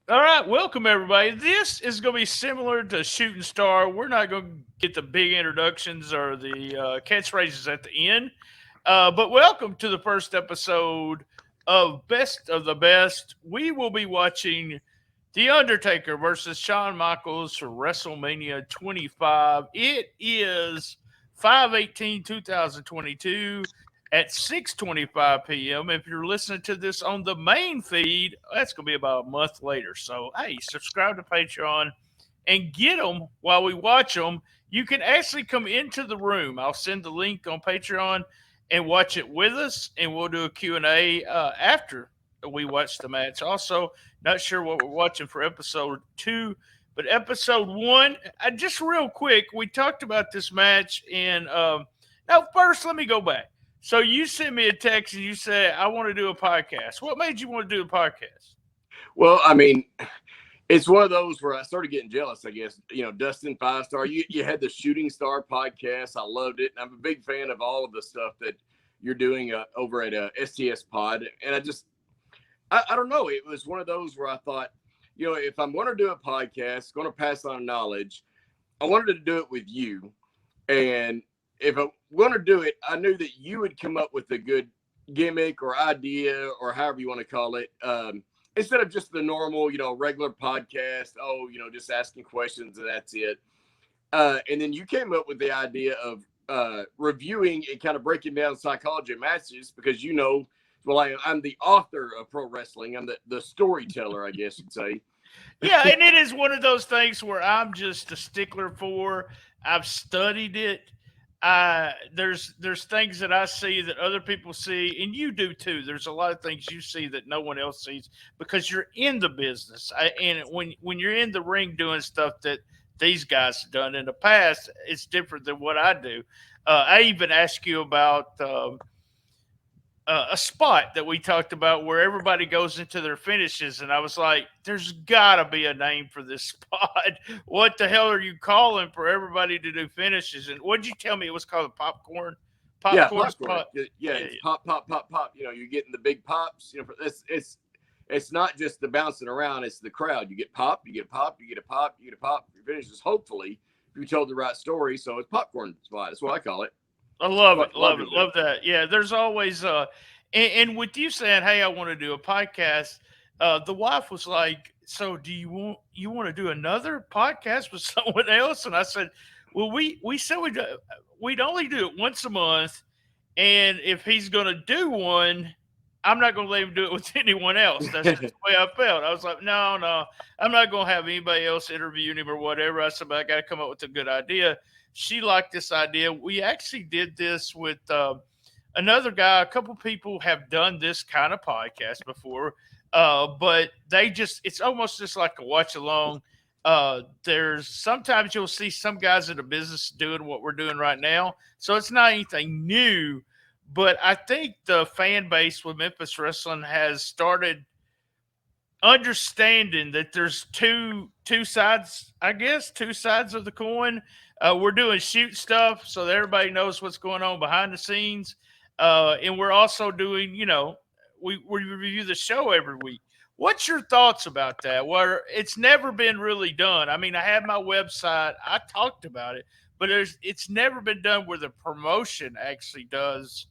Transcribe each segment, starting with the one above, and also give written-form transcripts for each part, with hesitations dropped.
All right, welcome everybody. This is going to be similar to Shooting Star. We're not going to get the big introductions or the catchphrases at the end, but welcome to the first episode of Best of the Best. We will be watching The Undertaker versus Shawn Michaels for WrestleMania 25. It is 5/18/2022 at 6:25 p.m. If you're listening to this on the main feed, that's going to be about a month later. So, hey, subscribe to Patreon and get them while we watch them. You can actually come into the room. I'll send the link on Patreon and watch it with us, and we'll do a Q&A after we watch the match. Also, not sure what we're watching for episode 2, but episode 1, just real quick, we talked about this match, and now first let me go back. So you sent me a text and you said, I want to do a podcast. What made you want to do a podcast? Well, I mean, it's one of those where I started getting jealous, I guess. You know, Dustin 5-Star, you had the Shooting Star podcast. I loved it. And I'm a big fan of all of the stuff that you're doing over at STS Pod. And I don't know. It was one of those where I thought, you know, if I'm going to do a podcast, going to pass on knowledge, I wanted to do it with you. And if I'm going to do it, I knew that you would come up with a good gimmick or idea or however you want to call it. Instead of just the normal, you know, regular podcast, just asking questions and that's it. And then you came up with the idea of reviewing and kind of breaking down psychology of matches because, you know, well, I'm the author of pro wrestling. I'm the storyteller, I guess you'd say. Yeah, and it is one of those things where I'm just a stickler for. I've studied it. There's things that I see that other people see, and you do too. There's a lot of things you see that no one else sees because you're in the business. And when you're in the ring doing stuff that these guys have done in the past, it's different than what I do. I even asked you about a spot that we talked about where everybody goes into their finishes, and I was like, "There's got to be a name for this spot. What the hell are you calling for everybody to do finishes?" And what'd you tell me it was called? Popcorn Popcorn. spot. Yeah, it's pop, pop, pop, pop. You know, you're getting the big pops. You know, it's not just the bouncing around; it's the crowd. You get pop, you get a pop, you get a pop, you get a pop. Your finishes, hopefully, if you told the right story. So it's popcorn spot. That's what I call it. I love it. Love that. Yeah, there's always and with you saying, "Hey, I want to do a podcast," the wife was like, "So do you want to do another podcast with someone else?" And I said, "Well, we said we'd only do it once a month, and if he's going to do one, I'm not going to let him do it with anyone else." That's just the way I felt. I was like, no, I'm not going to have anybody else interview him or whatever. I said, but I got to come up with a good idea. She liked this idea. We actually did this with another guy. A couple people have done this kind of podcast before, but it's almost just like a watch along. There's sometimes you'll see some guys in the business doing what we're doing right now. So it's not anything new, but I think the fan base with Memphis Wrestling has started understanding that there's two sides, I guess, two sides of the coin. We're doing shoot stuff so that everybody knows what's going on behind the scenes. And we're also doing, we review the show every week. What's your thoughts about that? Where it's never been really done. I mean, I have my website. I talked about it, but it's never been done where the promotion actually does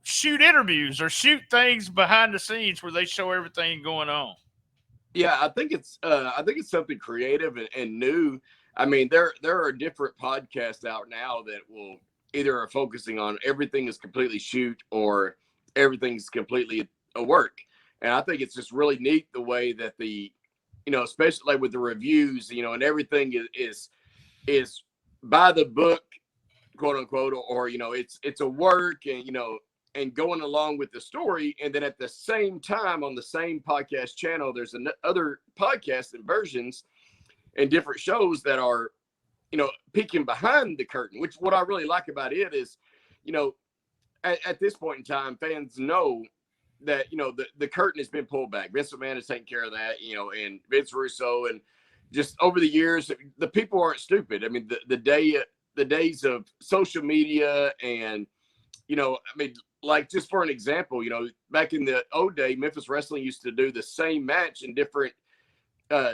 shoot interviews or shoot things behind the scenes where they show everything going on. Yeah, I think it's something creative and new. I mean, there are different podcasts out now that will either are focusing on everything is completely shoot or everything's completely a work. And I think it's just really neat the way that especially like with the reviews, and everything is by the book, quote unquote, or it's a work and going along with the story. And then at the same time on the same podcast channel, there's other podcasts and versions and different shows that are, peeking behind the curtain, which what I really like about it is, at this point in time, fans know that, the curtain has been pulled back. Vince McMahon is taking care of that, and Vince Russo, and just over the years, the people aren't stupid. I mean, the days of social media and, like just for an example, back in the old day, Memphis Wrestling used to do the same match in different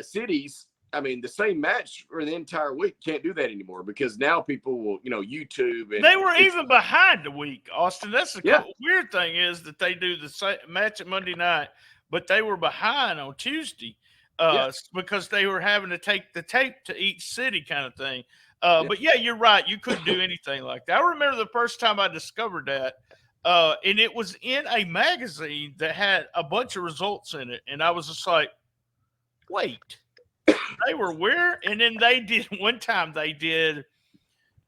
cities. I mean, the same match for the entire week. Can't do that anymore because now people will, YouTube, and They were even behind a week, Austin. That's the yeah, weird thing is that they do the same match at Monday night, but they were behind on Tuesday yeah, because they were having to take the tape to each city kind of thing. yeah, But yeah, you're right. You couldn't do anything like that. I remember the first time I discovered that, and it was in a magazine that had a bunch of results in it, and I was just like, wait, they were where? And then they did one time. They did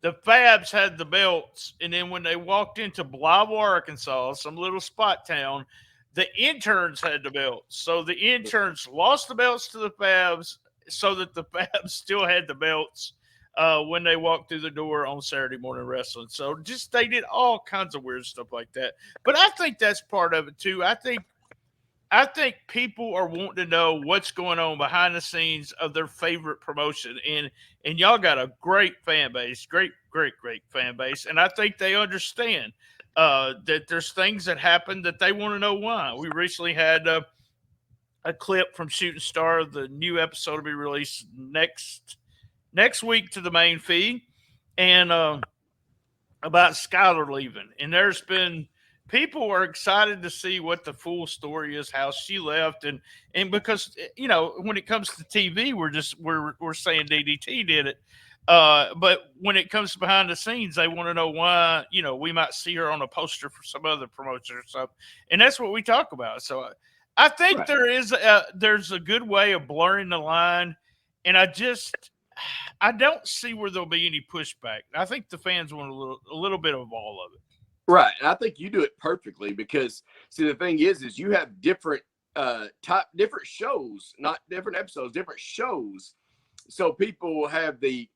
the Fabs had the belts, and then when they walked into Blythe, Arkansas, some little spot town, the interns had the belts. So the interns lost the belts to the Fabs, so that the Fabs still had the belts when they walked through the door on Saturday Morning Wrestling. So just they did all kinds of weird stuff like that. But I think that's part of it too. I think people are wanting to know what's going on behind the scenes of their favorite promotion, and y'all got a great fan base, great fan base, and I think they understand that there's things that happen that they want to know why. We recently had a clip from Shooting Star. The new episode will be released next week to the main feed, and about Skylar leaving, and there's been people are excited to see what the full story is, how she left, and because when it comes to TV, we're saying DDT did it, but when it comes to behind the scenes, they want to know why we might see her on a poster for some other promotion or something, and that's what we talk about. So I think right. there's a good way of blurring the line, and I don't see where there'll be any pushback. I think the fans want a little bit of all of it. Right. And I think you do it perfectly because see the thing is you have different different shows, not different episodes, different shows. So people will have the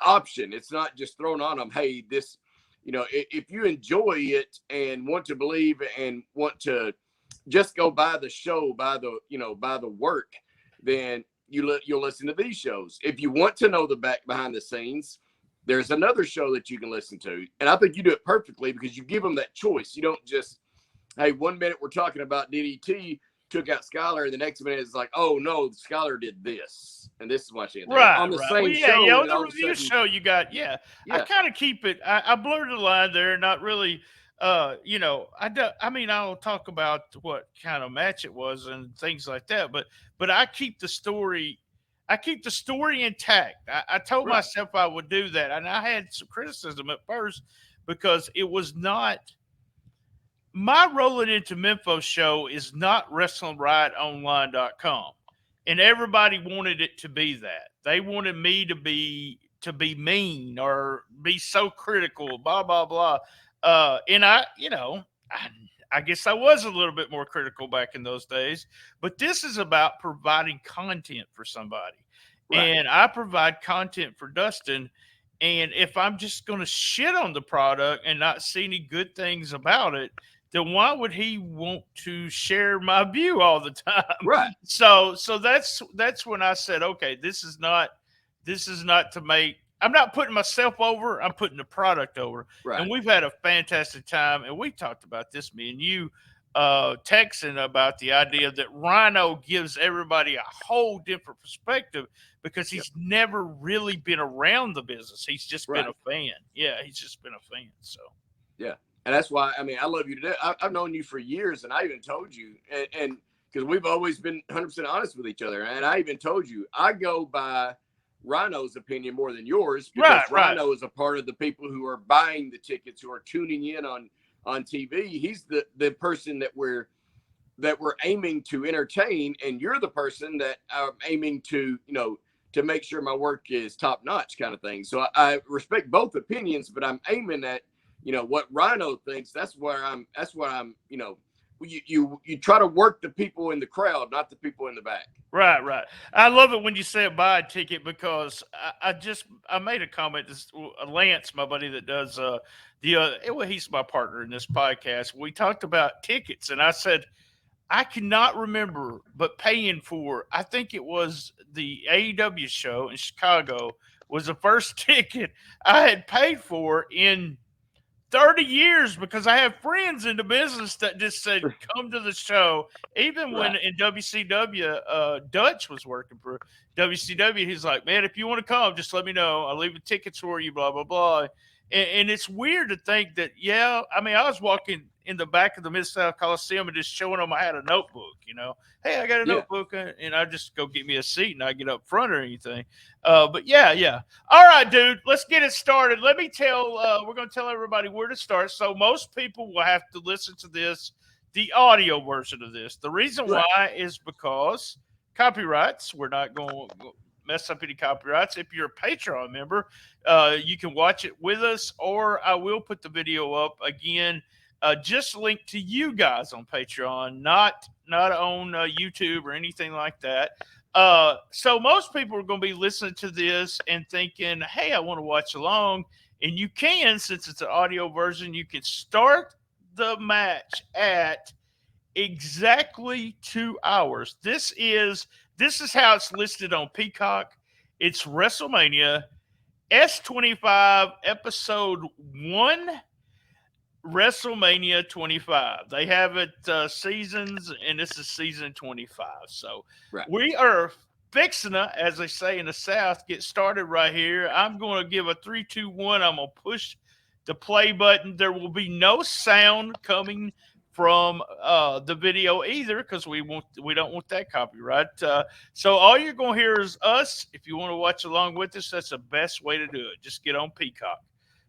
option. It's not just thrown on them, hey, this, if you enjoy it and want to believe and want to just go by the show, by the work, then you'll listen to these shows. If you want to know the behind the scenes, there's another show that you can listen to. And I think you do it perfectly because you give them that choice. You don't just, hey, 1 minute we're talking about DDT, took out Skylar, and the next minute it's like, oh, no, Skylar did this. And this is why she did that. Right, On the right. same Well, show. on the review show you got, I kind of keep it, I blur the line there, not really, I'll talk about what kind of match it was and things like that, but I keep the story intact. I told myself I would do that, and I had some criticism at first because it was not my Rolling into Mempho show is not WrestlingRiotOnline.com, and everybody wanted it to be that. They wanted me to be mean or be so critical, blah blah blah. And I guess I was a little bit more critical back in those days, but this is about providing content for somebody. Right. And I provide content for Dustin. And if I'm just going to shit on the product and not see any good things about it, then why would he want to share my view all the time? Right. So that's when I said, okay, this is not to make. I'm not putting myself over. I'm putting the product over. Right. And we've had a fantastic time. And we talked about this, me and you, texting about the idea that Rhino gives everybody a whole different perspective because he's never really been around the business. He's just been a fan. Yeah, he's just been a fan. So yeah, and that's why I love you today. I've known you for years, and I even told you, and because we've always been 100% honest with each other, and I even told you I go by Rhino's opinion more than yours because Rhino is a part of the people who are buying the tickets, who are tuning in on TV. He's the person that we're aiming to entertain, and you're the person that I'm aiming to to make sure my work is top notch, kind of thing. So I respect both opinions, but I'm aiming at what Rhino thinks. That's what I'm you try to work the people in the crowd, not the people in the back. Right. I love it when you say buy a ticket because I made a comment. This Lance, my buddy that does he's my partner in this podcast. We talked about tickets, and I said I cannot remember, but paying for I think it was the AEW show in Chicago was the first ticket I had paid for in 30 years because I have friends in the business that just said, come to the show. Even when in WCW, Dutch was working for WCW, he's like, man, if you want to come, just let me know. I'll leave the tickets for you, blah, blah, blah. And it's weird to think that, I was walking in the back of the Mid-South Coliseum and just showing them I had a notebook, Hey, I got a notebook, and I just go get me a seat and I get up front or anything. But yeah. All right, dude, let's get it started. Let me we're going to tell everybody where to start. So most people will have to listen to this, the audio version of this. The reason why is because copyrights. We're not going to mess up any copyrights. If you're a Patreon member, you can watch it with us, or I will put the video up again. Just linked to you guys on Patreon, not on YouTube or anything like that. So most people are going to be listening to this and thinking, hey, I want to watch along. And you can, since it's an audio version, you can start the match at exactly 2 hours. This is how it's listed on Peacock. It's WrestleMania S25 episode 1. WrestleMania 25. They have it seasons, and this is season 25. So we are fixing to, as they say in the South, get started right here. I'm going to give a 3, 2, 1. I'm going to push the play button. There will be no sound coming from the video either, because we don't want that copyright. So all you're going to hear is us. If you want to watch along with us, that's the best way to do it. Just get on Peacock.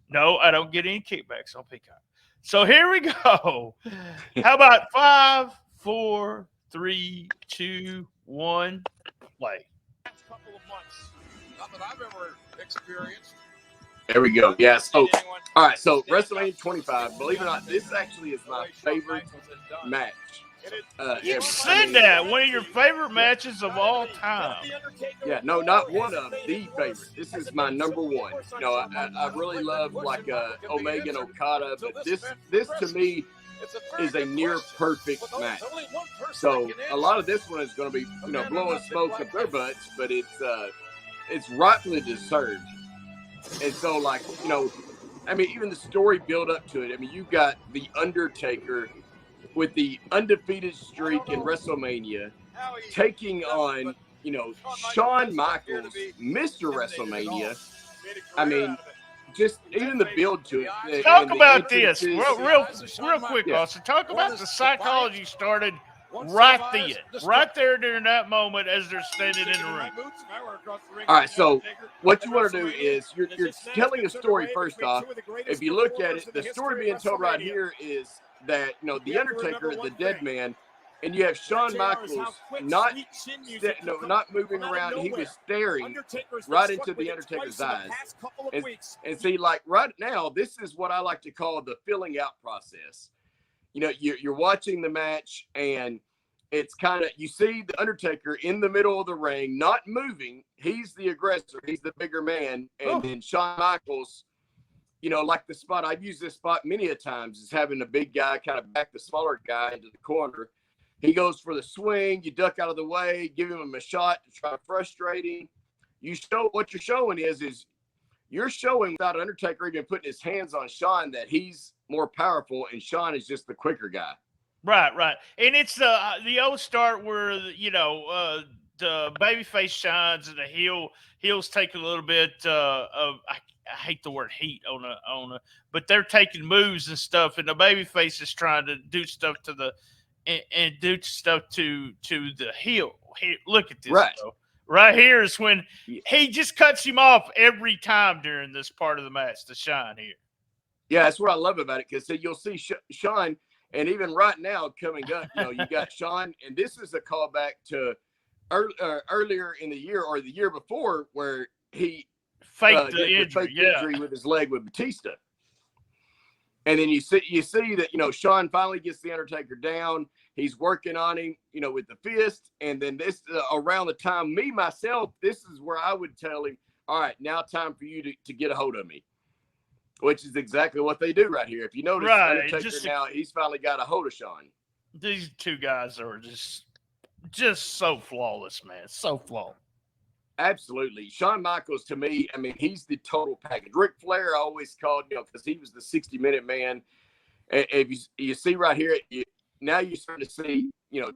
No, I don't get any kickbacks on Peacock. So here we go. How about 5, 4, 3, 2, 1, play. Couple of months, not that I've ever experienced. There we go. Yeah. So, all right. So WrestleMania 25. Believe it or not, this actually is my favorite match. You said that one of your favorite matches of all time. Yeah, no, not one of the favorite. This is my number one. I really love like Omega and Okada, but this to me is a near perfect match. So a lot of this one is going to be blowing smoke up their butts, but it's rightfully deserved. And so even the story build up to it. I mean, you've got the Undertaker with the undefeated streak in WrestleMania, taking on, Shawn Michaels, Mr. WrestleMania. I mean, just even the build to it. Talk about this real quick, Austin. Talk about the psychology started right there during that moment as they're standing in the ring. All right, so what you want to do is you're telling a story first off. If you look at it, the story being told right here is that the Undertaker, the dead man, and you have Shawn Michaels not moving around. He was staring right into the Undertaker's eyes. And see, like right now, this is what I like to call the filling out process. You're watching the match, and it's kind of, you see the Undertaker in the middle of the ring, not moving. He's the aggressor. He's the bigger man. And then Shawn Michaels, like the spot, I've used this spot many a times, is having a big guy kind of back the smaller guy into the corner. He goes for the swing. You duck out of the way, give him a shot to try to frustrate him. What you're showing is you're showing without Undertaker even putting his hands on Shawn that he's more powerful, and Shawn is just the quicker guy. Right. And it's the old start where, the babyface shines and the heels take a little bit of, I hate the word heat but they're taking moves and stuff, and the babyface is trying to do stuff to the heel. Here, look at this. Right. Though. Right here is when he just cuts him off every time during this part of the match to shine here. Yeah, that's what I love about it, because you'll see Shawn, and even right now coming up, you got Shawn, and this is a callback to earlier in the year or the year before where he faked the injury with his leg with Batista. And then you see that, Shawn finally gets the Undertaker down. He's working on him, with the fist. And then this around the time this is where I would tell him, all right, now time for you to get a hold of me, which is exactly what they do right here. If you notice, Undertaker now, he's finally got a hold of Shawn. These two guys are just so flawless, man. So flawless. Absolutely. Shawn Michaels, to me, I mean, he's the total package. Ric Flair, I always called, because he was the 60-minute man. And if you see right here, now you're starting to see,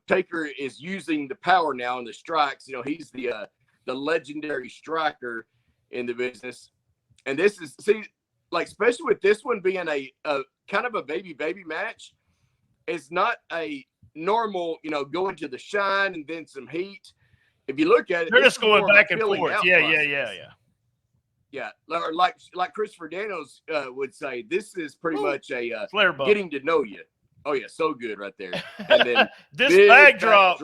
Taker is using the power now in the strikes. He's the legendary striker in the business. And this is, especially with this one being a kind of a baby match, it's not a normal, go into the shine and then some heat. If you look at it, they're just going back and forth. Yeah. Or like Christopher Daniels would say, this is pretty much a getting to know you. Oh yeah, so good right there. And then this bag drop.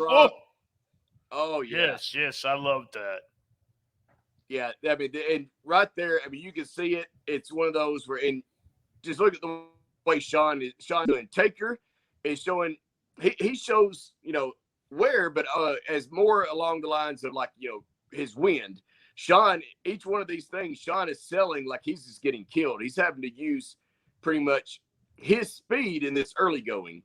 Oh yeah. Yes, I love that. Yeah, I mean, and right there, I mean, you can see it. It's one of those where, and just look at the way Shawn doing. Taker is showing. He shows, where, but as more along the lines of his wind. Shawn, each one of these things, Shawn is selling like he's just getting killed. He's having to use pretty much his speed in this early going.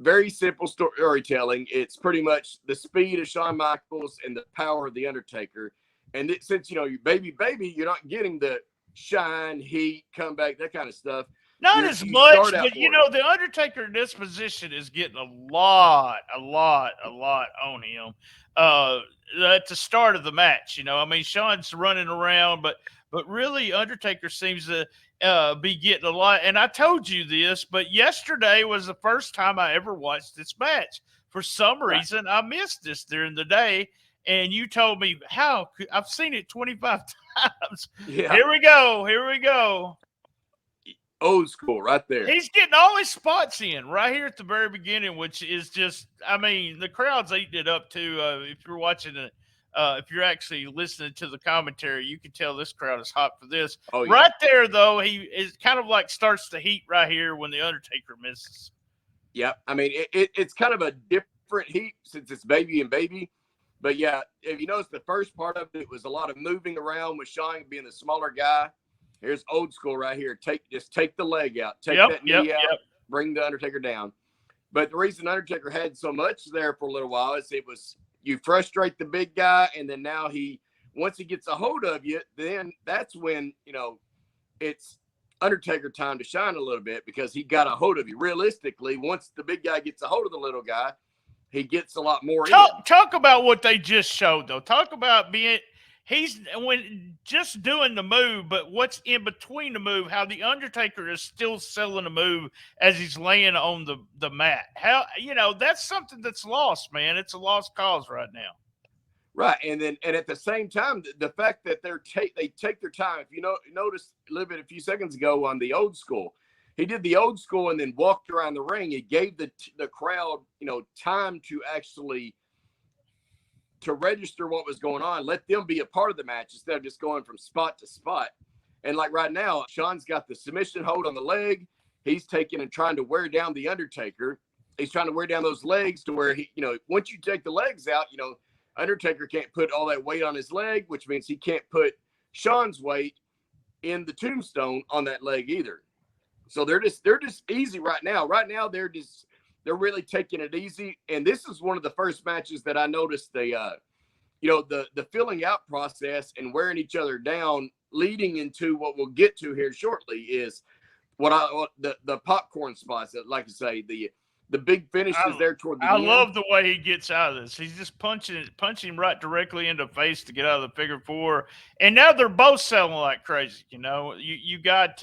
Very simple storytelling. It's pretty much the speed of Shawn Michaels and the power of the Undertaker. And since you're baby, you're not getting the shine, heat, comeback, that kind of stuff. Not as much, but the Undertaker in this position is getting a lot on him. At the start of the match, I mean, Shawn's running around, but really Undertaker seems to be getting a lot. And I told you this, but yesterday was the first time I ever watched this match. For some reason, I missed this during the day, and you told me how. I've seen it 25 times. Yeah. Here we go. Old school right there. He's getting all his spots in right here at the very beginning, which is just, I mean, the crowd's eating it up too. If you're watching it, if you're actually listening to the commentary, you can tell this crowd is hot for this. Oh, yeah. Right there, though, he is kind of like starts to heat right here when the Undertaker misses. Yeah, I mean, it's kind of a different heat since it's baby. But yeah, if you notice the first part of it was a lot of moving around with Shawn being the smaller guy. Here's old school right here. Just take the leg out. Take that knee out. Bring the Undertaker down. But the reason Undertaker had so much there for a little while is it was you frustrate the big guy, and then now once he gets a hold of you, then that's when, it's Undertaker time to shine a little bit because he got a hold of you. Realistically, once the big guy gets a hold of the little guy, he gets a lot more. Talk about what they just showed, though. Talk about he's just doing the move, but what's in between the move, how the Undertaker is still selling the move as he's laying on the mat. How, that's something that's lost, man. It's a lost cause right now. Right. And at the same time, the fact that they take their time. If you notice a few seconds ago on the old school, he did the old school and then walked around the ring. It gave the crowd, time to actually to register what was going on, let them be a part of the match instead of just going from spot to spot. And like right now, Shawn's got the submission hold on the leg. He's taking and trying to wear down the Undertaker. He's trying to wear down those legs to where he, once you take the legs out, Undertaker can't put all that weight on his leg, which means he can't put Shawn's weight in the tombstone on that leg either. So they're just easy right now. Right now, they're really taking it easy. And this is one of the first matches that I noticed the filling out process and wearing each other down, leading into what we'll get to here shortly is the popcorn spots. Like I say, the big finishes there toward the end. I love the way he gets out of this. He's just punching right directly into the face to get out of the figure four. And now they're both selling like crazy. You got,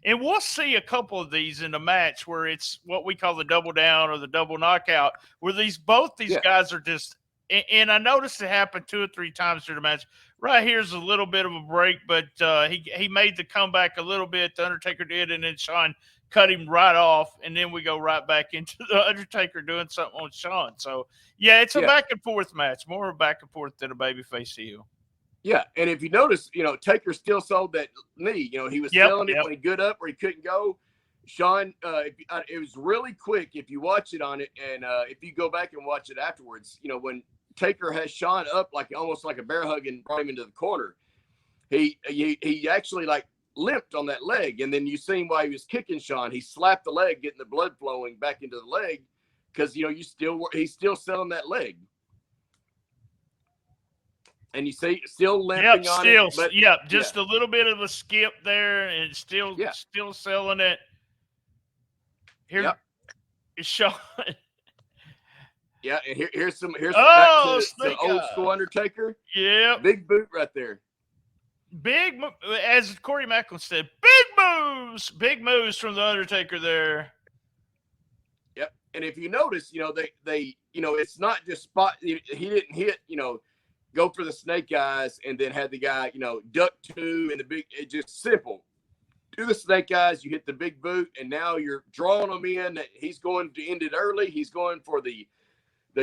and we'll see a couple of these in the match where it's what we call the double down or the double knockout, where both these guys are just, and I noticed it happen 2 or 3 times during the match. Right here's a little bit of a break, but he made the comeback a little bit. The Undertaker did, and then Shawn cut him right off, and then we go right back into the Undertaker doing something on Shawn. So, yeah, it's a back and forth match, more of a back and forth than a babyface heel. Yeah, and if you notice, Taker still sold that knee. He was selling it when he got up where he couldn't go. Shawn, it was really quick if you watch it on it, and if you go back and watch it afterwards, when Taker has Shawn up almost like a bear hug and brought him into the corner, he actually limped on that leg, and then you seen while he was kicking Shawn, he slapped the leg, getting the blood flowing back into the leg because he's still selling that leg. and you see still limping Yep, on still, it. But yep, just a little bit of a skip there, and still selling it. Here is Shawn. Yeah, and here's back Oh, to snake old eye. school Undertaker. Yep. Big boot right there. Big, as Corey Macklin said, big moves from the Undertaker there. Yep. And if you notice, they it's not just spot. He didn't hit, go for the snake eyes and then had the guy, duck two and the big. It's just simple. Do the snake eyes, you hit the big boot, and now you're drawing him in. He's going to end it early. He's going for the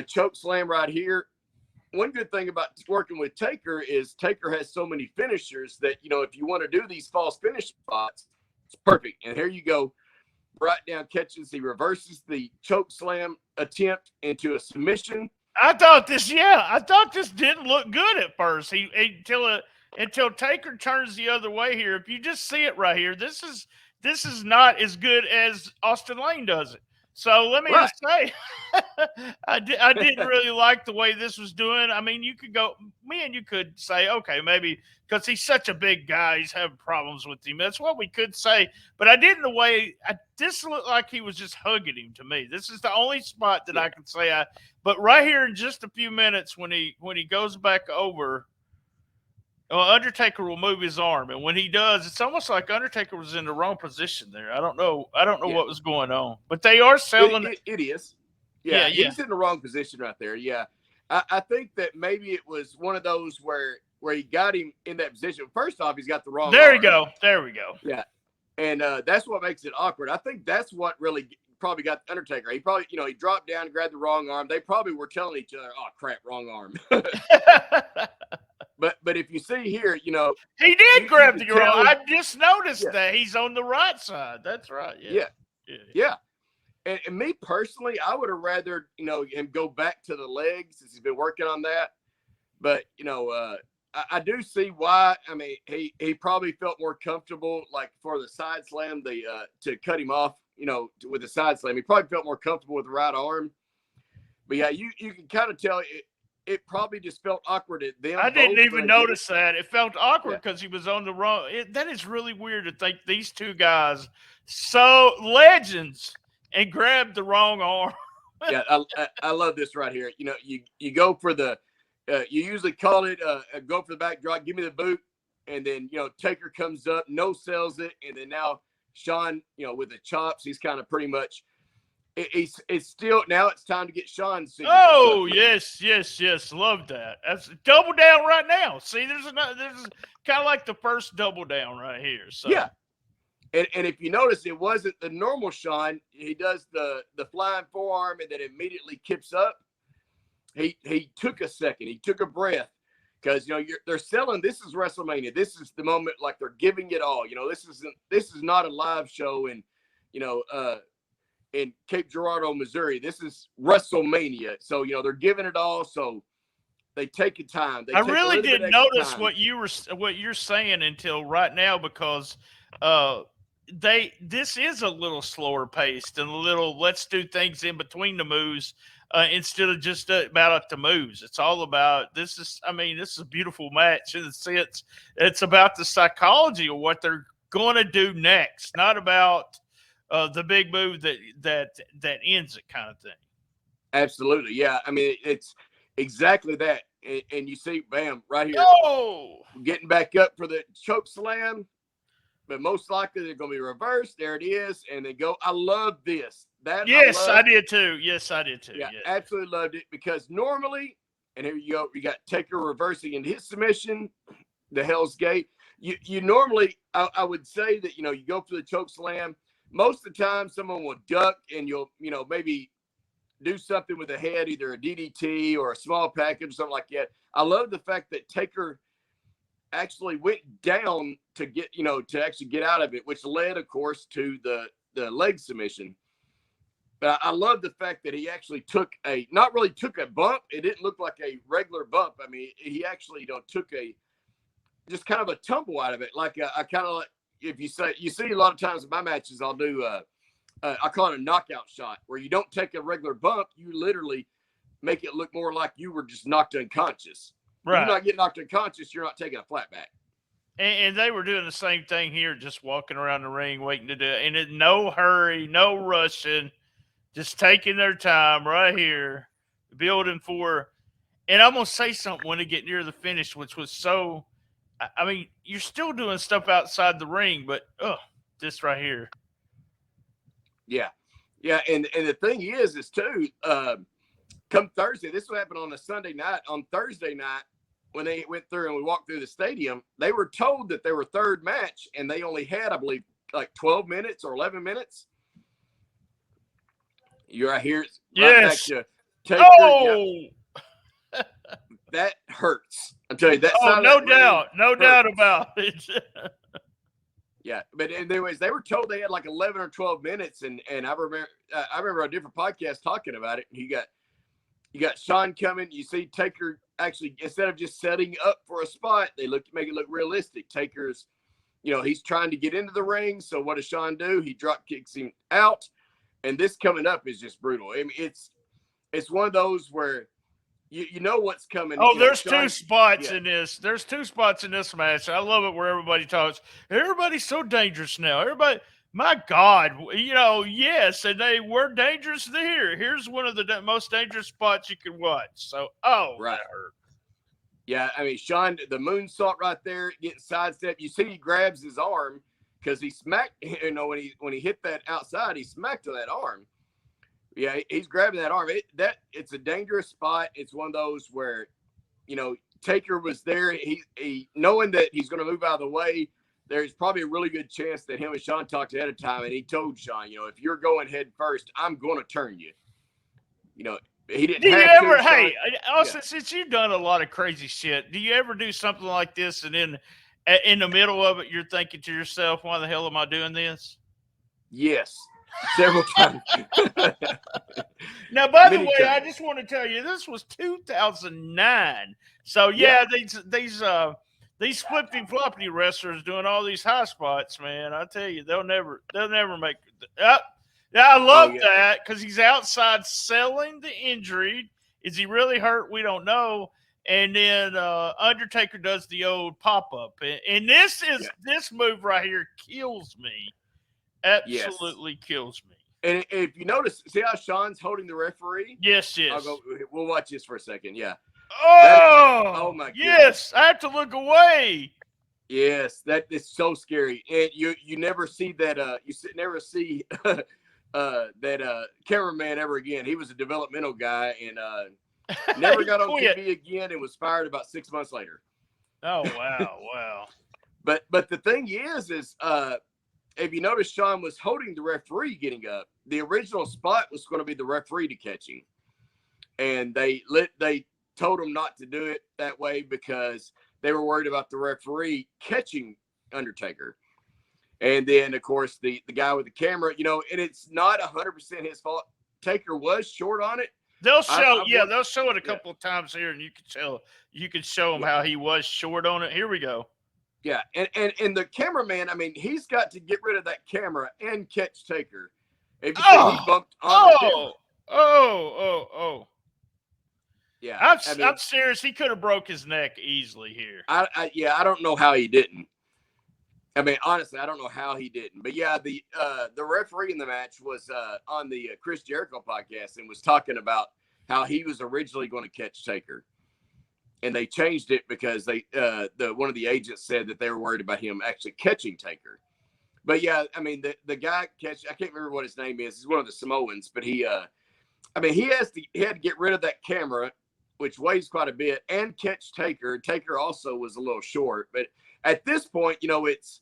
choke slam right here. One good thing about working with Taker is Taker has so many finishers that, if you want to do these false finish spots, it's perfect. And here you go. Right down catches. He reverses the choke slam attempt into a submission. I thought this didn't look good at first. Until Taker turns the other way here. If you just see it right here, this is not as good as Austin Lane does it. So let me just say, I didn't really like the way this was doing. I mean, you could say, okay, maybe because he's such a big guy, he's having problems with him. That's what we could say. But I didn't this looked like he was just hugging him to me. This is the only spot that I can say but right here in just a few minutes when he goes back over, Undertaker will move his arm, and when he does, it's almost like Undertaker was in the wrong position there. I don't know what was going on, but they are selling it is. Yeah, he's in the wrong position right there. Yeah, I think that maybe it was one of those where he got him in that position. First off, he's got the wrong. There arm. we go. Yeah, and that's what makes it awkward. I think that's what really probably got Undertaker. He probably, he dropped down, grabbed the wrong arm. They probably were telling each other, "Oh crap, wrong arm." But if you see here, he did grab the wrong. I just noticed that he's on the right side. That's right. Yeah. And me personally, I would have rather him go back to the legs since he's been working on that. But I do see why. I mean, he probably felt more comfortable like for the side slam, to cut him off. With the side slam, he probably felt more comfortable with the right arm. But yeah, you can kind of tell it probably just felt awkward at them. I didn't even notice that. It felt awkward because he was on the wrong. That is really weird to think these two guys, so legends, and grabbed the wrong arm. Yeah, I love this right here. You go for the, you usually call it go for the backdrop, give me the boot, and then Taker comes up, no sells it, and then now Shawn, with the chops, he's kind of pretty much. It's still now. It's time to get Shawn's signature. Oh yes, love that. That's double down right now. See, there's kind of like the first double down right here. So yeah, and if you notice, it wasn't the normal Shawn. He does the flying forearm and then immediately kips up. He took a second. He took a breath because they're selling. This is WrestleMania. This is the moment like they're giving it all. This is not a live show and in Cape Girardeau, Missouri. This is WrestleMania. So, they're giving it all. So they take your time. I really didn't notice what you're saying until right now because this is a little slower paced and a little let's do things in between the moves instead of just about the moves. It's all about this is a beautiful match in the sense it's about the psychology of what they're going to do next, not about the big move that ends it kind of thing. Absolutely. Yeah. I mean, it's exactly that. And you see, bam, right here. Oh! Getting back up for the choke slam. But most likely they're going to be reversed. There it is. And they go. I love this. Yes, I did too. Yes, I did too. Yeah, yes. Absolutely loved it because normally, and here you go, you got Taker reversing into his submission, the Hell's Gate. You normally, I would say that, you go for the choke slam. Most of the time, someone will duck and you'll, maybe do something with the head, either a DDT or a small package or something like that. I love the fact that Taker actually went down to get, to actually get out of it, which led, of course, to the leg submission. But I love the fact that he actually not really took a bump. It didn't look like a regular bump. I mean, he actually, took just kind of a tumble out of it. Like I kind of like, if you see a lot of times in my matches, I'll do I call it a knockout shot where you don't take a regular bump. You literally make it look more like you were just knocked unconscious. Right. You not get knocked unconscious, you're not taking a flat back. And they were doing the same thing here, just walking around the ring, waiting to do it. And no hurry, no rushing, just taking their time right here, building for. And I'm going to say something when they get near the finish, which was so. I mean, you're still doing stuff outside the ring, but this right here. Yeah. Yeah. And the thing is too, come Thursday, this will happen on a Sunday night. On Thursday night, when they went through and we walked through the stadium, they were told that they were third match and they only had, I believe, like 12 minutes or 11 minutes. You're right here. Yes. Right back to Taker. Yeah. That hurts. I'll tell you that. Oh, no doubt. No doubt about it. Yeah. But anyways, they were told they had like 11 or 12 minutes. And I remember a different podcast talking about it. You got Shawn coming. You see Taker actually, instead of just setting up for a spot, they make it look realistic. Taker's, he's trying to get into the ring. So what does Shawn do? He drop kicks him out. And this coming up is just brutal. I mean, it's one of those where you know what's coming. Oh, there's two spots in this. There's two spots in this match. I love it where everybody talks. Everybody's so dangerous now. Everybody, my God, yes, and they were dangerous here. Here's one of the most dangerous spots you can watch. So, right. That hurt. Yeah, I mean, Shawn, the moonsault right there, getting sidestepped. You see he grabs his arm because he smacked, when he hit that outside, he smacked to that arm. Yeah, he's grabbing that arm. It's a dangerous spot. It's one of those where, Taker was there. He knowing that he's going to move out of the way, there's probably a really good chance that him and Shawn talked ahead of time, and he told Shawn, if you're going head first, I'm going to turn you. He didn't. Do you ever? Hey, Austin, since you've done a lot of crazy shit, do you ever do something like this, and then in the middle of it, you're thinking to yourself, "Why the hell am I doing this?" Yes. Several times. Now, by the way, I just want to tell you, this was 2009. So yeah. These flippy floppy wrestlers doing all these high spots, man. I tell you, they'll never make. Yeah, I love that because he's outside selling the injury. Is he really hurt? We don't know. And then Undertaker does the old pop up, and this move right here kills me. Absolutely kills me. And if you notice, see how Shawn's holding the referee? Yes. We'll watch this for a second. Yeah. Oh my goodness. Yes, I have to look away. Yes, that is so scary. And you never see that never see that cameraman ever again. He was a developmental guy and never got on TV again and was fired about 6 months later. Oh wow. But the thing is if you notice, Shawn was holding the referee getting up. The original spot was going to be the referee to catch him. And they told him not to do it that way because they were worried about the referee catching Undertaker. And then, of course, the guy with the camera, and it's not 100% his fault. Taker was short on it. They'll show it a couple of times here, and you can show them how he was short on it. Here we go. Yeah, and the cameraman, I mean, he's got to get rid of that camera and catch Taker. If you he bumped on the camera. Oh. Yeah, I'm serious. He could have broke his neck easily here. I don't know how he didn't. I mean, honestly, I don't know how he didn't. But yeah, the referee in the match was on the Chris Jericho podcast and was talking about how he was originally going to catch Taker. And they changed it because one of the agents said that they were worried about him actually catching Taker. But yeah, I mean the guy I can't remember what his name is. He's one of the Samoans, but he had to get rid of that camera, which weighs quite a bit, and catch Taker. Taker also was a little short, but at this point, it's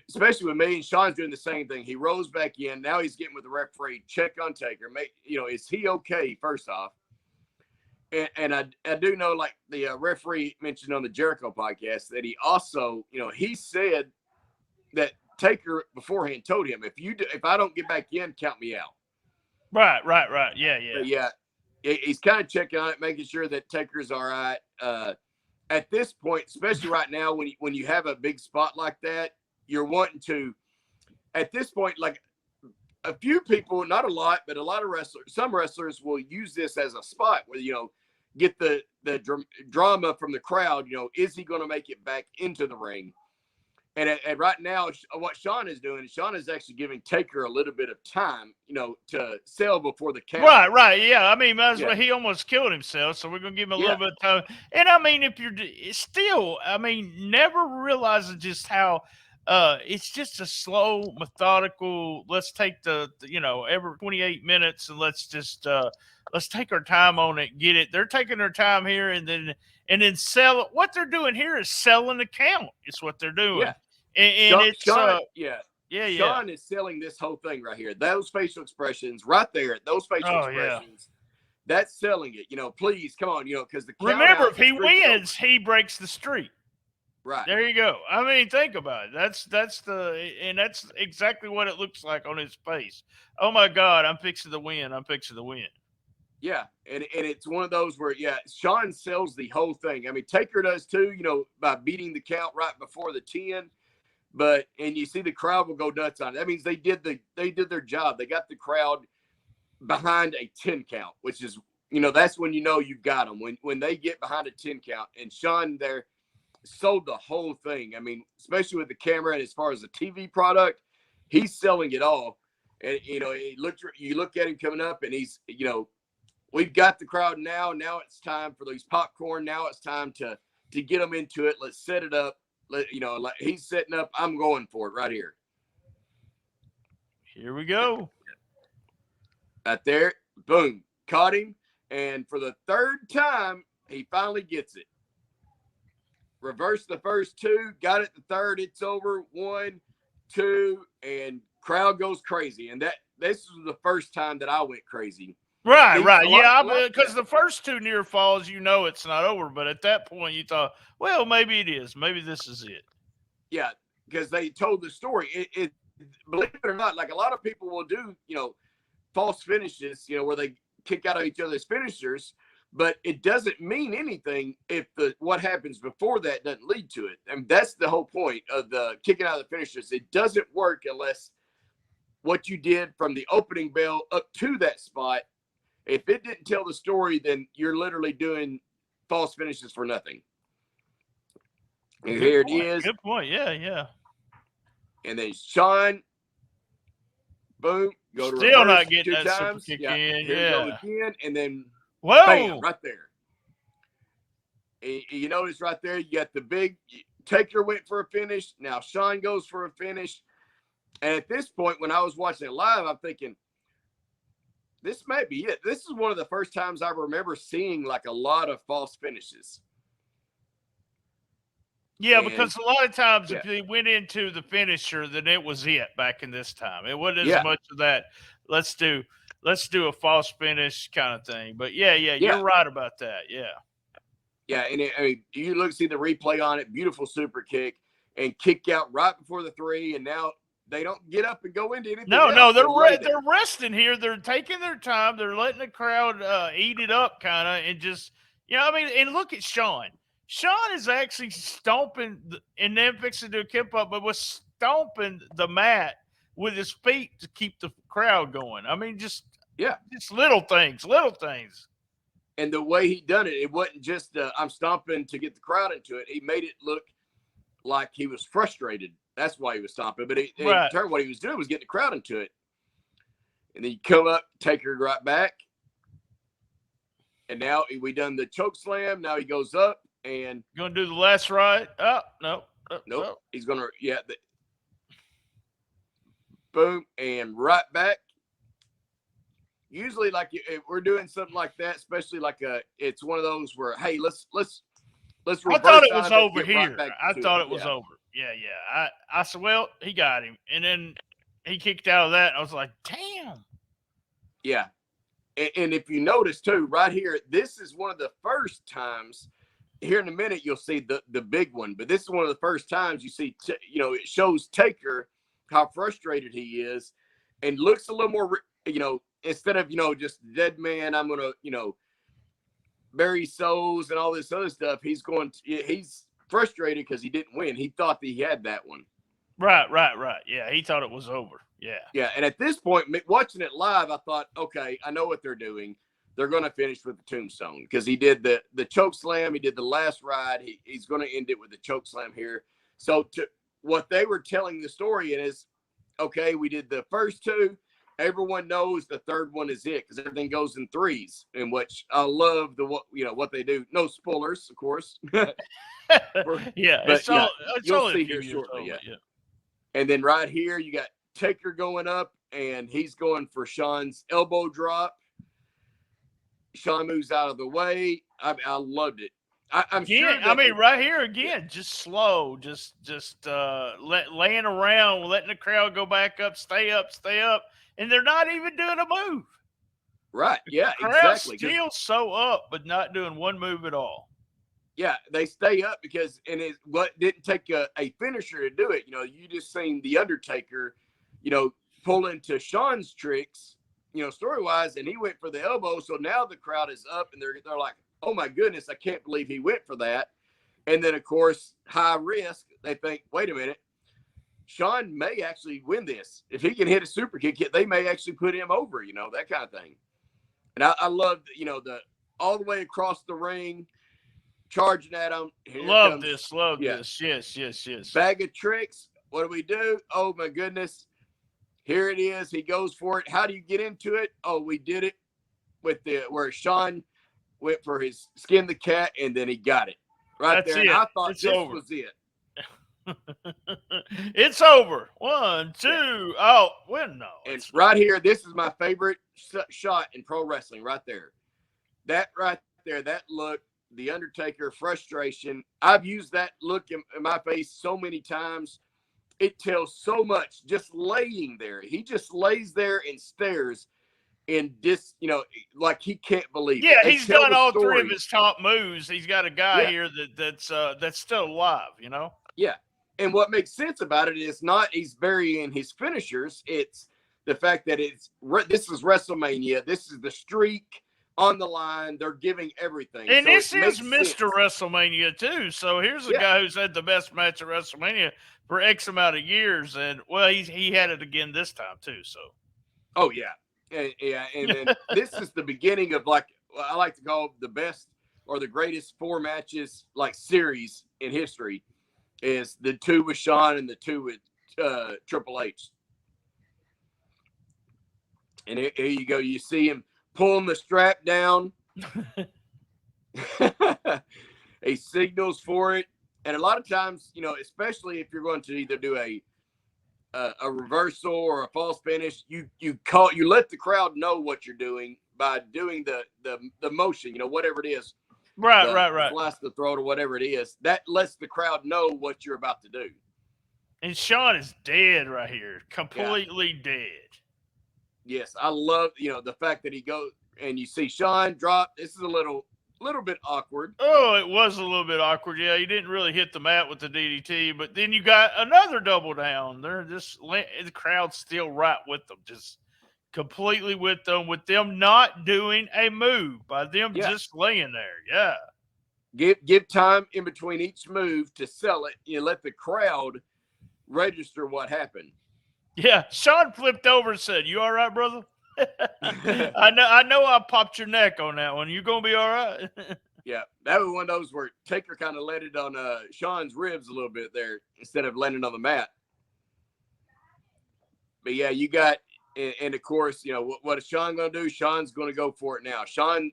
especially with me and Shawn's doing the same thing. He rolls back in. Now he's getting with the referee. Check on Taker. Is he okay? First off. And I do know, like the referee mentioned on the Jericho podcast, that he also, he said that Taker beforehand told him, if I don't get back in, count me out. Right. Yeah. But yeah, he's kind of checking on it, making sure that Taker's all right. At this point, especially right now, when you have a big spot like that, you're wanting to, at this point, like a few people, not a lot, but a lot of wrestlers, some wrestlers will use this as a spot where, get the drama from the crowd. Is he going to make it back into the ring? And right now, what Shawn is doing, Shawn is actually giving Taker a little bit of time, to sell before the count. Right. Yeah. I mean, might as well, he almost killed himself, so we're going to give him a little bit of time. And I mean, if you're still, I mean, never realizing just how it's just a slow, methodical, let's take every 28 minutes and let's take our time on it, get it. They're taking their time here and then sell it. What they're doing here is selling the count. It's what they're doing. Yeah. And it's Shawn is selling this whole thing right here. Those facial expressions right there, expressions, that's selling it. Please come on, because the count remember, if he wins, he breaks the streak. Right. There you go. I mean, think about it. That's exactly what it looks like on his face. Oh my God, I'm fixing to win. Yeah, and it's one of those where, Shawn sells the whole thing. I mean, Taker does too, by beating the count right before the 10. And you see the crowd will go nuts on it. That means they did their job. They got the crowd behind a 10 count, which is, that's when you've got them. When they get behind a 10 count, and Shawn there sold the whole thing. I mean, especially with the camera and as far as the TV product, he's selling it all. And you look at him coming up, and he's we've got the crowd now. Now it's time for these popcorn. Now it's time to get them into it. Let's set it up. Like he's setting up. I'm going for it right here. Here we go. Right there. Boom. Caught him. And for the third time, he finally gets it. Reversed the first two. Got it the third. It's over. 1, 2. And crowd goes crazy. And this was the first time that I went crazy. Right. Yeah, because the first two near falls, it's not over. But at that point, you thought, well, maybe it is. Maybe this is it. Yeah, because they told the story. It believe it or not, like a lot of people will do, false finishes, where they kick out of each other's finishers, but it doesn't mean anything if what happens before that doesn't lead to it. And that's the whole point of the kicking out of the finishers. It doesn't work unless what you did from the opening bell up to that spot. If it didn't tell the story, then you're literally doing false finishes for nothing. And here it is. Good point. Yeah. And then Shawn, boom, go to still reverse not getting 2 that times. super kick Yeah, in. Here we go again, and then whoa, bam, right there. And you notice right there, you got the big Taker went for a finish. Now Shawn goes for a finish. And at this point, when I was watching it live, I'm thinking, this might be it. This is one of the first times I remember seeing like a lot of false finishes. Yeah, because a lot of times if they went into the finisher, then it was it back in this time. It wasn't as much of that. Let's do a false finish kind of thing. But yeah, you're right about that. Yeah. Yeah, and you see the replay on it. Beautiful super kick and kick out right before the 3, and now they don't get up and go into anything. No, they're resting here. They're taking their time. They're letting the crowd eat it up, kind of, and just and look at Shawn. Shawn is actually stomping and then fixing to keep up, but was stomping the mat with his feet to keep the crowd going. I mean, just little things. And the way he done it, it wasn't just I'm stomping to get the crowd into it. He made it look like he was frustrated. That's why he was stomping. But in turn, what he was doing was getting the crowd into it. And then you come up, take her right back. And now we done the choke slam. Now he goes up and going to do the last ride. Oh, no. Nope. He's going to, boom, and right back. Usually, like if we're doing something like that, especially like it's one of those where, hey, let's reverse. I thought it was over here. I thought it was over. Yeah. I said, well, he got him, and then he kicked out of that. And I was like, damn. Yeah, and if you notice too, right here, this is one of the first times. Here in a minute, you'll see the big one, but this is one of the first times you see. It shows Taker how frustrated he is, and looks a little more. Instead of just dead man, I'm gonna bury souls and all this other stuff. He's frustrated because he didn't win. He thought that he had that one. Right. Yeah, he thought it was over. Yeah. Yeah, and at this point, watching it live, I thought, okay, I know what they're doing. they're going to finish with the tombstone because he did the choke slam. He did the last ride. He's going to end it with the choke slam here. So what they were telling the story is, okay, we did the first two. Everyone knows the third one is it because everything goes in threes, in which I love what they do. No spoilers, of course. Yeah, it's you'll only see a few here years shortly. old, Yeah. And then right here, you got Taker going up, and he's going for Shawn's elbow drop. Shawn moves out of the way. I loved it. I'm sure. Right here again, just slow, just laying around, letting the crowd go back up, stay up, and they're not even doing a move. Right? Yeah, Crowd's exactly. still so up, but not doing one move at all. Yeah, they stay up because, and what didn't take a finisher to do it. You just seen the Undertaker, pull into Shawn's tricks, story wise, and he went for the elbow. So now the crowd is up, and they're like, oh my goodness, I can't believe he went for that. And then, of course, high risk. They think, wait a minute, Shawn may actually win this. If he can hit a super kick, they may actually put him over, that kind of thing. And I love, the all the way across the ring, charging at him. Love this. Yes. Bag of tricks. What do we do? Oh my goodness. Here it is. He goes for it. How do you get into it? Oh, we did it with where Shawn went for his skin the cat, and then he got it right there. And I thought this was it. It's over. 1, 2. Yeah. Oh, well, no. And right here, this is my favorite shot in pro wrestling. Right there, that right there, that look, the Undertaker frustration. I've used that look in my face so many times. It tells so much. Just laying there, he just lays there and stares. And this, like he can't believe it. Yeah, he's done all three of his top moves. He's got a guy here that's still alive, Yeah. And what makes sense about it is not he's burying his finishers. It's the fact that this is WrestleMania. This is the streak on the line. They're giving everything. And so this is Mr. WrestleMania too. So here's a guy who's had the best match at WrestleMania for X amount of years. And well, he had it again this time too. So. Oh yeah. And then this is the beginning of I like to call the best or the greatest 4 matches series in history is the 2 with Shawn and the 2 with Triple H. And here you go. You see him pulling the strap down. He signals for it. And a lot of times, especially if you're going to either do a reversal or a false finish, you let the crowd know what you're doing by doing the motion, whatever it is. Right. Slice the throat or whatever it is. That lets the crowd know what you're about to do. And Shawn is dead right here. Completely dead. Yes, I love, the fact that he goes and you see Shawn drop. This is a little bit awkward. Oh, it was a little bit awkward. Yeah, he didn't really hit the mat with the DDT, but then you got another double down. They're just the crowd's still right with them, just completely with them not doing a move, by them just laying there. Yeah. Give time in between each move to sell it. You let the crowd register what happened. Yeah, Shawn flipped over and said, "You all right, brother?" I know I popped your neck on that one. You gonna be all right? Yeah, that was one of those where Taker kind of landed on Shawn's ribs a little bit there instead of landing on the mat. But yeah, you got, and of course, what is Shawn gonna do? Shawn's gonna go for it now. Shawn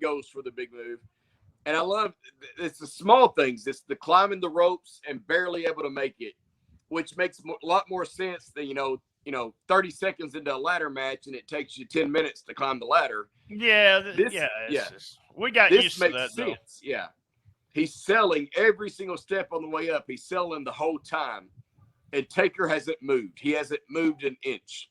goes for the big move, and I love it's the small things. It's the climbing the ropes and barely able to make it, which makes a lot more sense than 30 seconds into a ladder match and it takes you 10 minutes to climb the ladder. Yeah. We got used to that, though. Yeah. He's selling every single step on the way up. He's selling the whole time. And Taker hasn't moved. He hasn't moved an inch.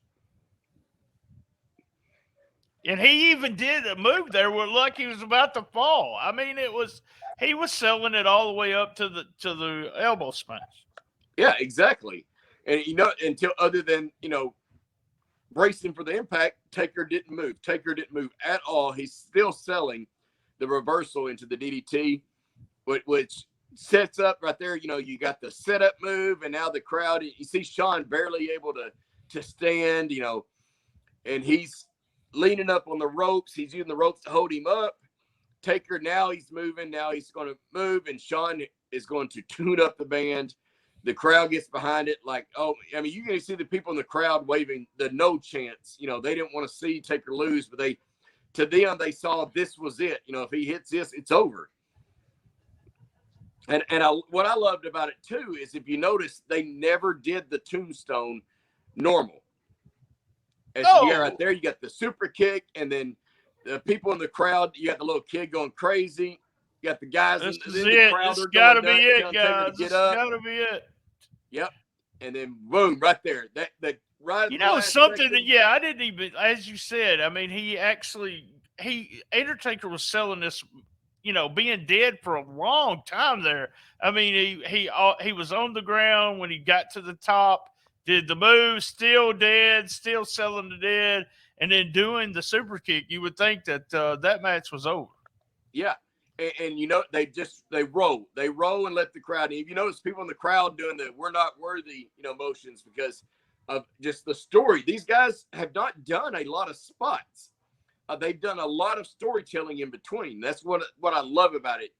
And he even did a move there where like he was about to fall. I mean, he was selling it all the way up to the elbow smash. Yeah, exactly. And, until other than, bracing for the impact, Taker didn't move. Taker didn't move at all. He's still selling the reversal into the DDT, which sets up right there. You got the setup move, and now the crowd, you see Shawn barely able to stand, and he's leaning up on the ropes. He's using the ropes to hold him up. Taker, now he's moving. Now he's going to move, and Shawn is going to tune up the band. The crowd gets behind it like, oh, I mean, you can see the people in the crowd waving the no chance. You know, they didn't want to see Taker lose, but to them, they saw this was it. You know, if he hits this, it's over. And what I loved about it, too, is if you notice, they never did the tombstone normal. As you get right there, you got the super kick, and then the people in the crowd, you got the little kid going crazy. You got the guys in the crowd. This got to be it, guys. This got to be it. Yep. And then, boom, right there. Right. You know, something that, yeah, I didn't even, as you said, I mean, Undertaker was selling this, you know, being dead for a long time there. I mean, he was on the ground when he got to the top, did the move, still dead, still selling the dead, and then doing the super kick. You would think that that match was over. Yeah. And you know, they roll and let the crowd. And if you notice people in the crowd doing the "we're not worthy," you know, motions because of just the story. These guys have not done a lot of spots. They've done a lot of storytelling in between. That's what I love about it.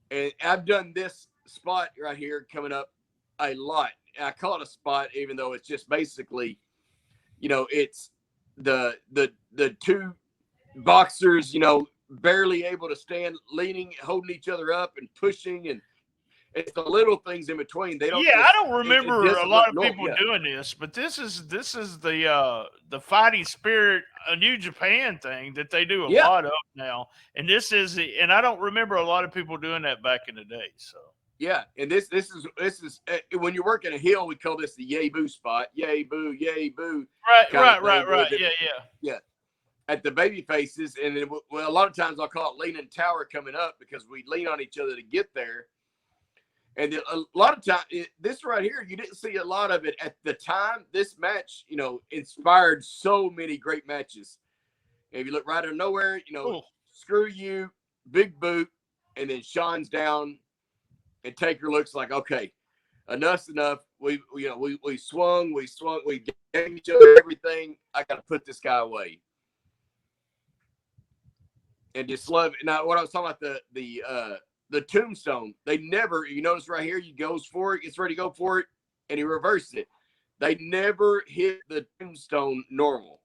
And I've done this spot right here coming up a lot. I call it a spot, even though it's just basically, you know, it's the two boxers, you know, barely able to stand, leaning, holding each other up and pushing, and it's the little things in between. They don't. Yeah, I don't remember a lot of people doing this, but this is the fighting spirit, a New Japan thing that they do a lot of now, and and I don't remember a lot of people doing that back in the day. So yeah, and this is when you're working a heel, we call this the yay boo spot, yay boo, yay boo. Right. Yeah. At the baby faces, and then, well, a lot of times I'll call it leaning tower coming up because we lean on each other to get there. And a lot of time, this right here, you didn't see a lot of it at the time. This match, you know, inspired so many great matches. And if you look right out of nowhere, you know, screw you, big boot, and then Shawn's down, and Taker looks like, okay, enough's enough. We swung, we gave each other everything. I got to put this guy away. And just love it. Now, what I was talking about, the tombstone, they never, you notice right here, he goes for it, gets ready to go for it, and he reverses it. They never hit the tombstone normal.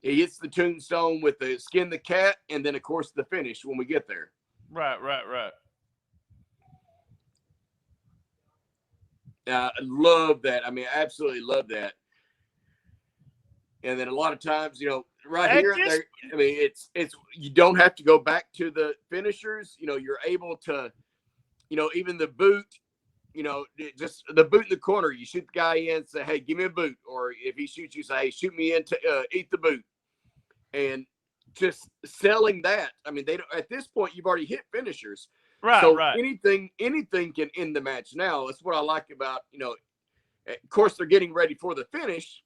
He hits the tombstone with the skin the cat, and then, of course, the finish when we get there. Right. I love that. I mean, I absolutely love that. And then a lot of times, you know, right here, I mean, it's you don't have to go back to the finishers. You know, you're able to, you know, even the boot, you know, just the boot in the corner. You shoot the guy in, say, hey, give me a boot. Or if he shoots you, say, hey, shoot me in to eat the boot. And just selling that. I mean, they don't, at this point, you've already hit finishers. Right. Anything can end the match now. That's what I like about, you know, of course, they're getting ready for the finish.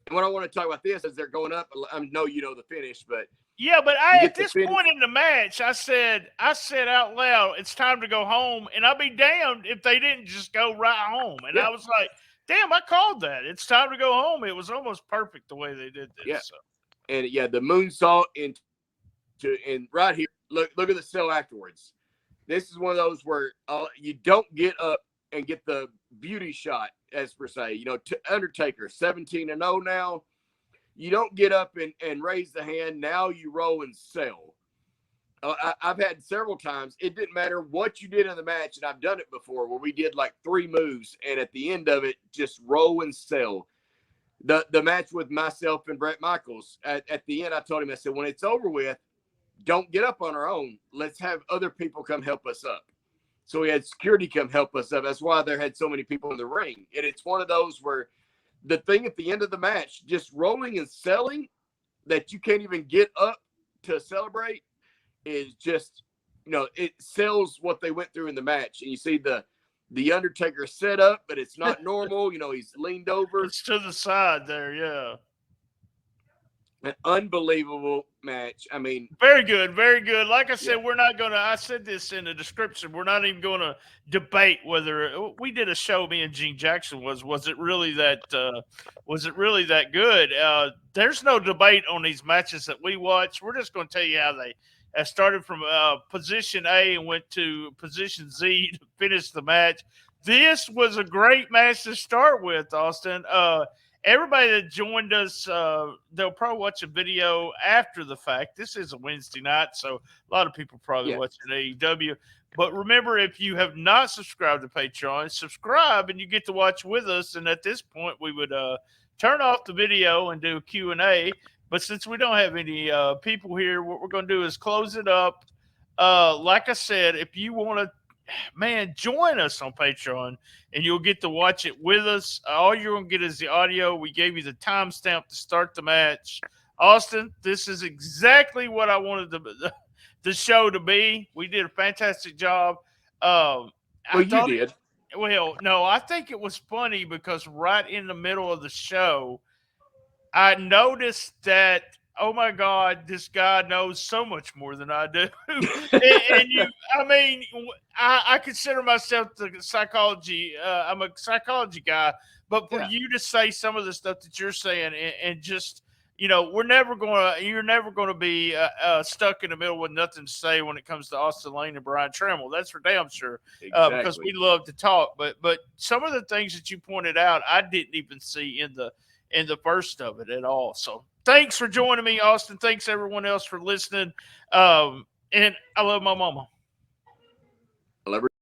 And what I want to talk about this is they're going up. I know you know the finish, but yeah, but at this point in the match, I said out loud, it's time to go home, and I'll be damned if they didn't just go right home. And I was like, damn, I called that. It's time to go home. It was almost perfect the way they did this. Yeah, so. And the moonsault and right here, look at the sell afterwards. This is one of those where you don't get up and get the beauty shot, as per se. You know, Undertaker, 17-0 now. You don't get up and raise the hand. Now you roll and sell. I've had several times. It didn't matter what you did in the match, and I've done it before, where we did like 3 moves, and at the end of it, just roll and sell. The match with myself and Brett Michaels, at the end, I told him, I said, when it's over with, don't get up on our own. Let's have other people come help us up. So we had security come help us up. That's why there had so many people in the ring. And it's one of those where the thing at the end of the match, just rolling and selling that you can't even get up to celebrate is just, you know, it sells what they went through in the match. And you see the Undertaker set up, but it's not normal. You know, he's leaned over. It's to the side there, yeah. An unbelievable match. I mean, very good, very good. Like I said, yeah. we're not gonna. I said this in the description. We're not even going to debate whether we did a show. Me and Gene Jackson was it really that was it really that good? There's no debate on these matches that we watch. We're just going to tell you how they started from position A and went to position Z to finish the match. This was a great match to start with, Austin. Everybody that joined us, they'll probably watch a video after the fact. This is a Wednesday night, so a lot of people probably Yeah. watching AEW. But remember, if you have not subscribed to Patreon, subscribe and you get to watch with us. And at this point, we would turn off the video and do a Q&A. But since we don't have any people here, what we're going to do is close it up. Like I said, if you want to, man, join us on Patreon and you'll get to watch it with us. All you're going to get is the audio. We gave you the timestamp to start the match. Austin, this is exactly what I wanted the show to be. We did a fantastic job. You did. Well, no, I think it was funny because right in the middle of the show, I noticed that, oh my God, this guy knows so much more than I do. and you, I mean, I consider myself the psychology. I'm a psychology guy, but for you to say some of the stuff that you're saying and just, you're never going to be stuck in the middle with nothing to say when it comes to Austin Lane and Brian Tramel. That's for damn sure. Exactly. Because we love to talk, but some of the things that you pointed out, I didn't even see in the first of it at all. So thanks for joining me, Austin. Thanks everyone else for listening. And I love my mama. I love her.